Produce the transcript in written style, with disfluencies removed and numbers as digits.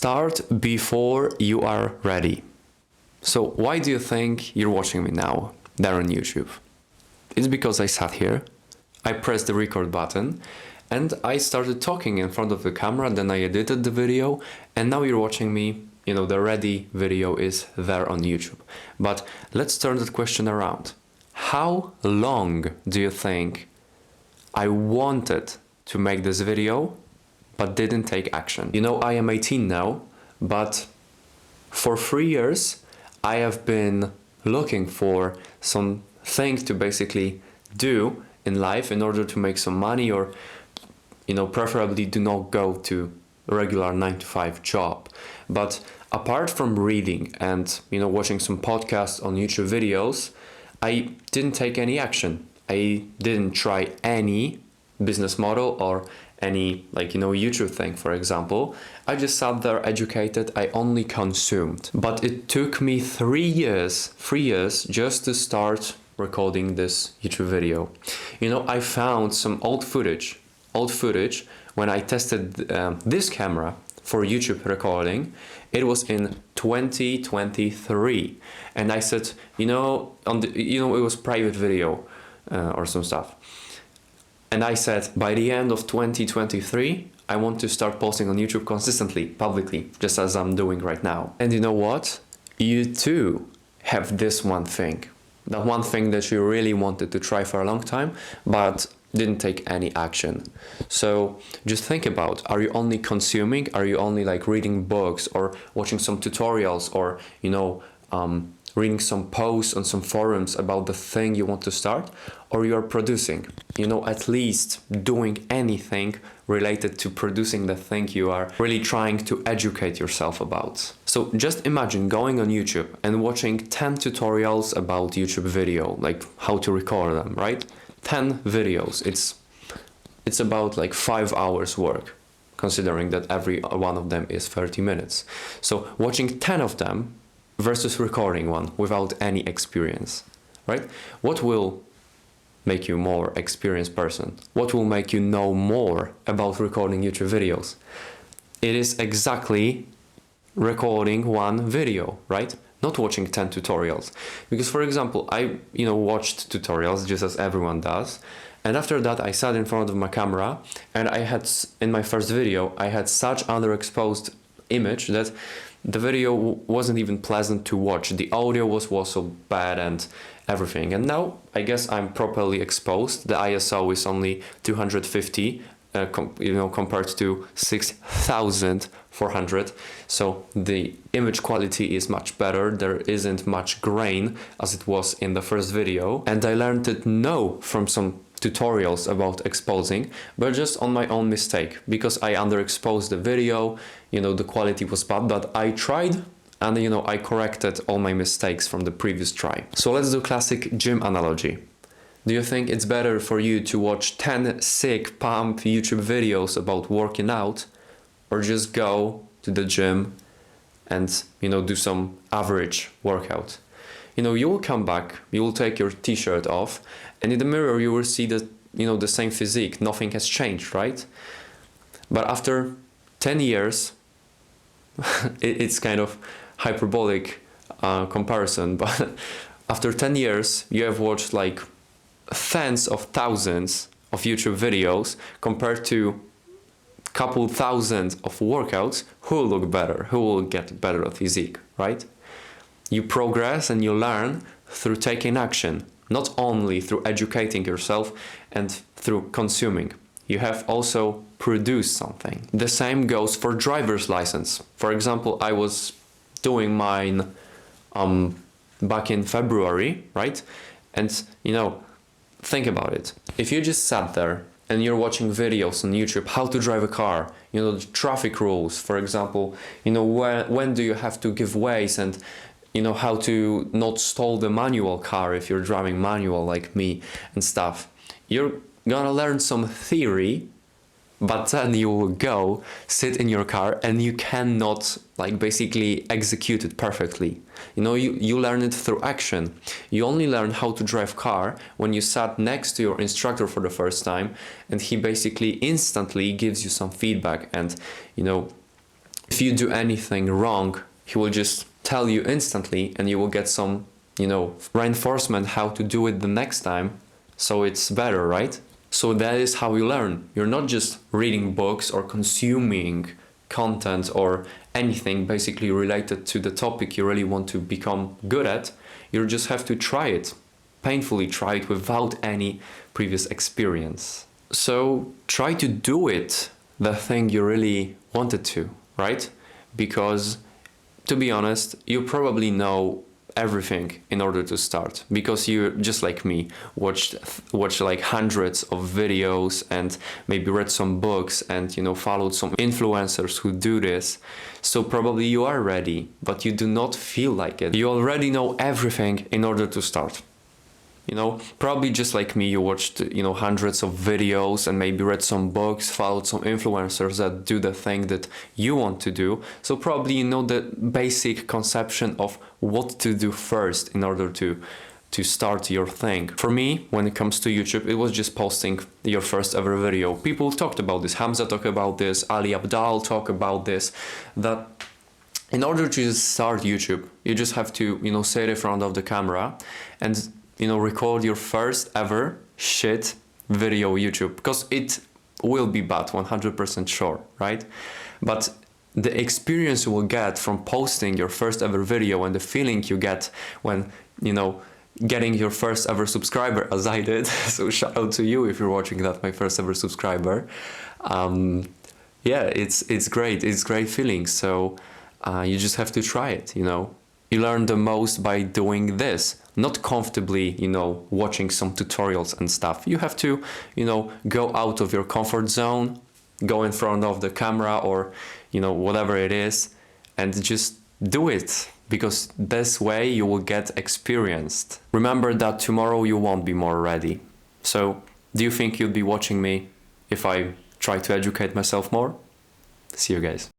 Start before you are ready. So why do you think you're watching me now, there on YouTube? It's because I sat here, I pressed the record button, and I started talking in front of the camera, then I edited the video, and now you're watching me, the ready video is there on YouTube. But let's turn that question around. How long do you think I wanted to make this video, but didn't take action? I am 18 now, but for 3 years, I have been looking for something to basically do in life in order to make some money, or preferably do not go to a regular 9-to-5 job. But apart from reading and watching some podcasts on YouTube videos, I didn't take any action. I didn't try any business model or any YouTube thing, for example. I just sat there educated, I only consumed. But it took me 3 years just to start recording this YouTube video. I found some old footage when I tested this camera for YouTube recording. It was in 2023, and I said, it was private video or some stuff. And I said, by the end of 2023, I want to start posting on YouTube consistently, publicly, just as I'm doing right now. And you know what? You too have this one thing. That one thing that you really wanted to try for a long time, but didn't take any action. So just think about, are you only consuming? Are you only reading books or watching some tutorials, or, reading some posts on some forums about the thing you want to start? Or you're producing, at least doing anything related to producing the thing you are really trying to educate yourself about. So just imagine going on YouTube and watching 10 tutorials about YouTube video, like how to record them, right? 10 videos, it's about 5 hours work, considering that every one of them is 30 minutes. So watching 10 of them versus recording one without any experience, right? What will make you more experienced person? What will make you know more about recording YouTube videos? It is exactly recording one video, right? Not watching 10 tutorials. Because, for example, I watched tutorials just as everyone does, and after that I sat in front of my camera, and in my first video I had such underexposed image that the video wasn't even pleasant to watch. The audio was also bad and everything. And now I guess I'm properly exposed. The ISO is only 250 compared to 6,400. So the image quality is much better. There isn't much grain as it was in the first video. And I learned it from some tutorials about exposing, but just on my own mistake, because I underexposed the video, the quality was bad, but I tried and I corrected all my mistakes from the previous try. So let's do classic gym analogy. Do you think it's better for you to watch 10 sick pump YouTube videos about working out, or just go to the gym and do some average workout? You will come back, you will take your t-shirt off, and in the mirror you will see that the same physique, nothing has changed, right? But after 10 years, it's kind of hyperbolic comparison, but after 10 years you have watched tens of thousands of YouTube videos compared to couple thousands of workouts. Who will look better? Who will get better at physique, right? You progress and you learn through taking action, not only through educating yourself and through consuming. You have also produced something. The same goes for driver's license. For example, I was doing mine back in February, right? And think about it. If you just sat there and you're watching videos on YouTube, how to drive a car, the traffic rules, for example, when do you have to give ways, and how to not stall the manual car if you're driving manual like me and stuff. You're gonna learn some theory, but then you will go sit in your car and you cannot basically execute it perfectly. You learn it through action. You only learn how to drive car when you sat next to your instructor for the first time, and he basically instantly gives you some feedback and If you do anything wrong, he will just tell you instantly and you will get some, reinforcement how to do it the next time. So it's better, right? So that is how you learn. You're not just reading books or consuming content or anything basically related to the topic you really want to become good at. You just have to try it, painfully try it without any previous experience. So try to do it, the thing you really wanted to, right? Because to be honest, you probably know everything in order to start, because you, just like me, watched like hundreds of videos and maybe read some books and followed some influencers who do this. So probably you are ready, but you do not feel like it. You already know everything in order to start. Probably just like me, you watched hundreds of videos and maybe read some books, followed some influencers that do the thing that you want to do. So probably you know the basic conception of what to do first in order to start your thing. For me, when it comes to YouTube, it was just posting your first ever video. People talked about this. Hamza talked about this. Ali Abdaal talked about this. That in order to just start YouTube, you just have to sit in front of the camera and record your first ever shit video YouTube, because it will be bad, 100% sure, right? But the experience you will get from posting your first ever video and the feeling you get when, getting your first ever subscriber, as I did. So shout out to you if you're watching that, my first ever subscriber. Yeah, it's great. It's great feeling. So you just have to try it, You learn the most by doing this, not comfortably, watching some tutorials and stuff. You have to, go out of your comfort zone, go in front of the camera or, whatever it is, and just do it, because this way you will get experienced. Remember that tomorrow you won't be more ready. So, do you think you'd be watching me if I try to educate myself more? See you guys.